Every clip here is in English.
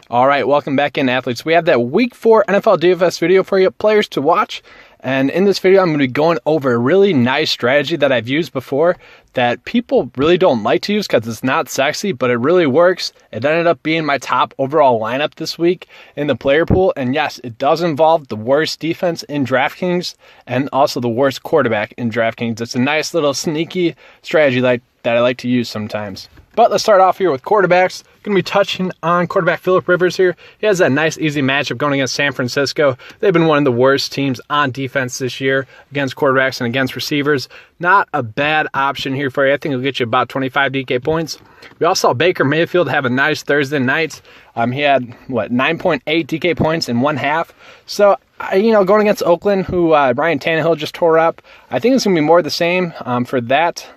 All right, welcome back in, athletes. We have that Week 4 NFL DFS video for you, players to watch. And in this video, I'm going to be going over a really nice strategy that I've used before that people really don't like to use because it's not sexy, but it really works. It ended up being my top overall lineup this week in the player pool. And yes, it does involve the worst defense in DraftKings and also the worst quarterback in DraftKings. It's a nice little sneaky strategy that I like to use sometimes. But let's start off here with quarterbacks. Going to be touching on quarterback Phillip Rivers here. He has that nice, easy matchup going against San Francisco. They've been one of the worst teams on defense this year against quarterbacks and against receivers. Not a bad option here for you. I think it'll get you about 25 DK points. We also saw Baker Mayfield have a nice Thursday night. He had, 9.8 DK points in one half. So, going against Oakland, who Ryan Tannehill just tore up, I think it's going to be more of the same for that.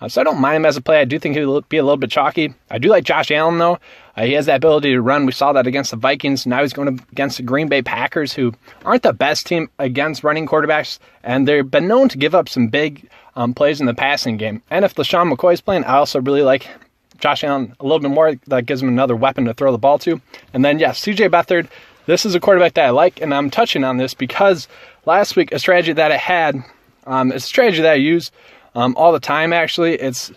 So I don't mind him as a play. I do think he'll be a little bit chalky. I do like Josh Allen, though. He has that ability to run. We saw that against the Vikings. Now he's going against the Green Bay Packers, who aren't the best team against running quarterbacks, and they've been known to give up some big plays in the passing game. And if LaShawn McCoy's playing, I also really like Josh Allen a little bit more. That gives him another weapon to throw the ball to. And then, CJ Beathard. This is a quarterback that I like, and I'm touching on this because last week a strategy that I had, a strategy that I use all the time, actually. It's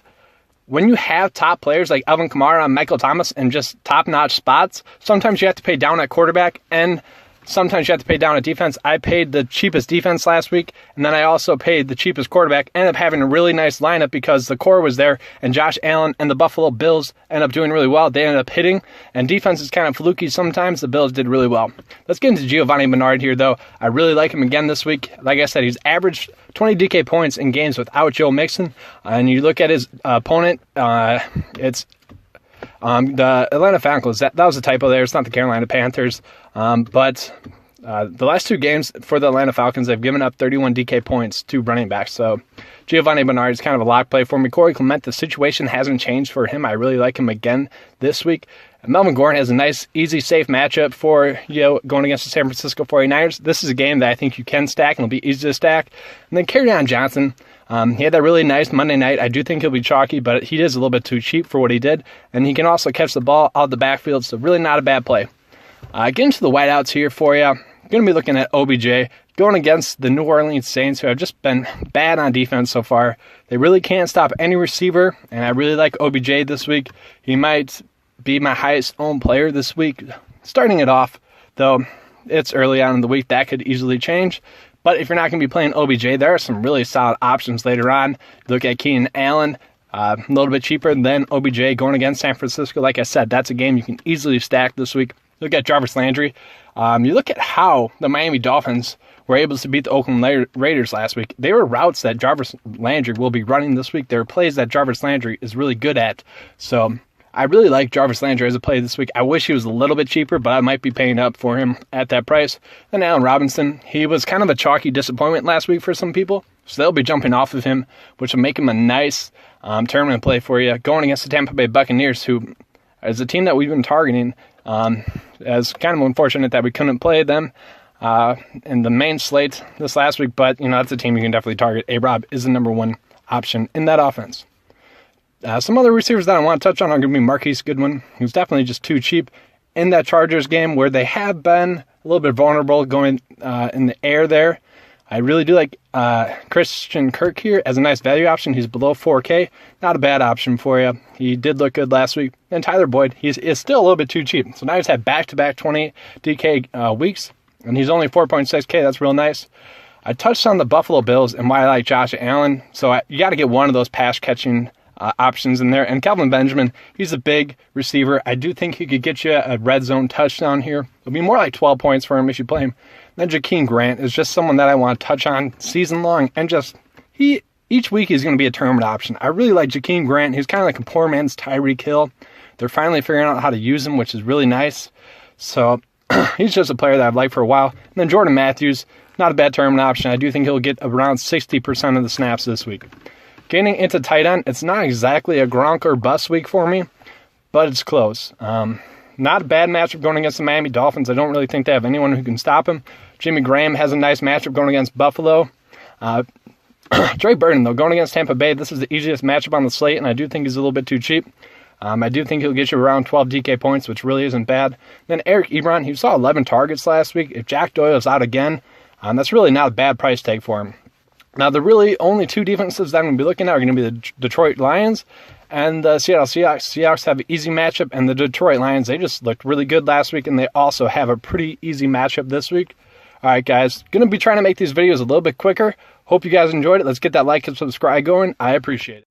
when you have top players like Alvin Kamara and Michael Thomas in just top-notch spots, sometimes you have to pay down at quarterback, and sometimes you have to pay down at defense. I paid the cheapest defense last week, and then I also paid the cheapest quarterback. Ended up having a really nice lineup because the core was there, and Josh Allen and the Buffalo Bills ended up doing really well. They ended up hitting, and defense is kind of fluky sometimes. The Bills did really well. Let's get into Giovanni Bernard here, though. I really like him again this week. Like I said, he's averaged 20 DK points in games without Joe Mixon, and you look at his opponent, it's the Atlanta Falcons. That was a typo there. It's not the Carolina Panthers. But the last two games for the Atlanta Falcons, they've given up 31 DK points to running backs. So Giovanni Bernard is kind of a lock play for me. Corey Clement, the situation hasn't changed for him. I really like him again this week. Melvin Gordon has a nice, easy, safe matchup for going against the San Francisco 49ers. This is a game that I think you can stack and it'll be easy to stack. And then Kerryon Johnson. He had that really nice Monday night. I do think he'll be chalky, but he is a little bit too cheap for what he did. And he can also catch the ball out of the backfield, so really not a bad play. Getting to the wideouts here for you. Going to be looking at OBJ going against the New Orleans Saints, who have just been bad on defense so far. They really can't stop any receiver, and I really like OBJ this week. He might be my highest owned player this week. Starting it off, though, it's early on in the week. That could easily change. But if you're not going to be playing OBJ, there are some really solid options later on. Look at Keenan Allen, a little bit cheaper than OBJ going against San Francisco. Like I said, that's a game you can easily stack this week. Look at Jarvis Landry. You look at how the Miami Dolphins were able to beat the Oakland Raiders last week. They were routes that Jarvis Landry will be running this week. There are plays that Jarvis Landry is really good at. So I really like Jarvis Landry as a play this week. I wish he was a little bit cheaper, but I might be paying up for him at that price. Then Allen Robinson, he was kind of a chalky disappointment last week for some people, so they'll be jumping off of him, which will make him a nice tournament play for you. Going against the Tampa Bay Buccaneers, who is a team that we've been targeting. It's kind of unfortunate that we couldn't play them in the main slate this last week, but that's a team you can definitely target. A-Rob is the number one option in that offense. Some other receivers that I want to touch on are going to be Marquise Goodwin, who's definitely just too cheap in that Chargers game where they have been a little bit vulnerable going in the air there. I really do like Christian Kirk here as a nice value option. He's below 4K. Not a bad option for you. He did look good last week. And Tyler Boyd, he is still a little bit too cheap. So now he's had back-to-back 20 DK weeks, and he's only 4.6K. That's real nice. I touched on the Buffalo Bills and why I like Josh Allen. So you got to get one of those pass-catching options in there. And Kelvin Benjamin, he's a big receiver. I do think he could get you a red zone touchdown here. It'll be more like 12 points for him if you play him. Then Jakeem Grant is just someone that I want to touch on season long. And each week he's going to be a tournament option. I really like Jakeem Grant. He's kind of like a poor man's Tyreek Hill. They're finally figuring out how to use him, which is really nice. So he's just a player that I've liked for a while. And then Jordan Matthews, not a bad tournament option. I do think he'll get around 60% of the snaps this week. Getting into tight end, it's not exactly a Gronk or bust week for me, but it's close. Not a bad matchup going against the Miami Dolphins. I don't really think they have anyone who can stop him. Jimmy Graham has a nice matchup going against Buffalo. Trey Burton, though, going against Tampa Bay, this is the easiest matchup on the slate, and I do think he's a little bit too cheap. I do think he'll get you around 12 DK points, which really isn't bad. Then Eric Ebron, he saw 11 targets last week. If Jack Doyle's out again, that's really not a bad price tag for him. Now, the really only two defenses that I'm going to be looking at are going to be the Detroit Lions and the Seattle Seahawks. Seahawks have an easy matchup, and the Detroit Lions, they just looked really good last week, and they also have a pretty easy matchup this week. All right, guys, going to be trying to make these videos a little bit quicker. Hope you guys enjoyed it. Let's get that like and subscribe going. I appreciate it.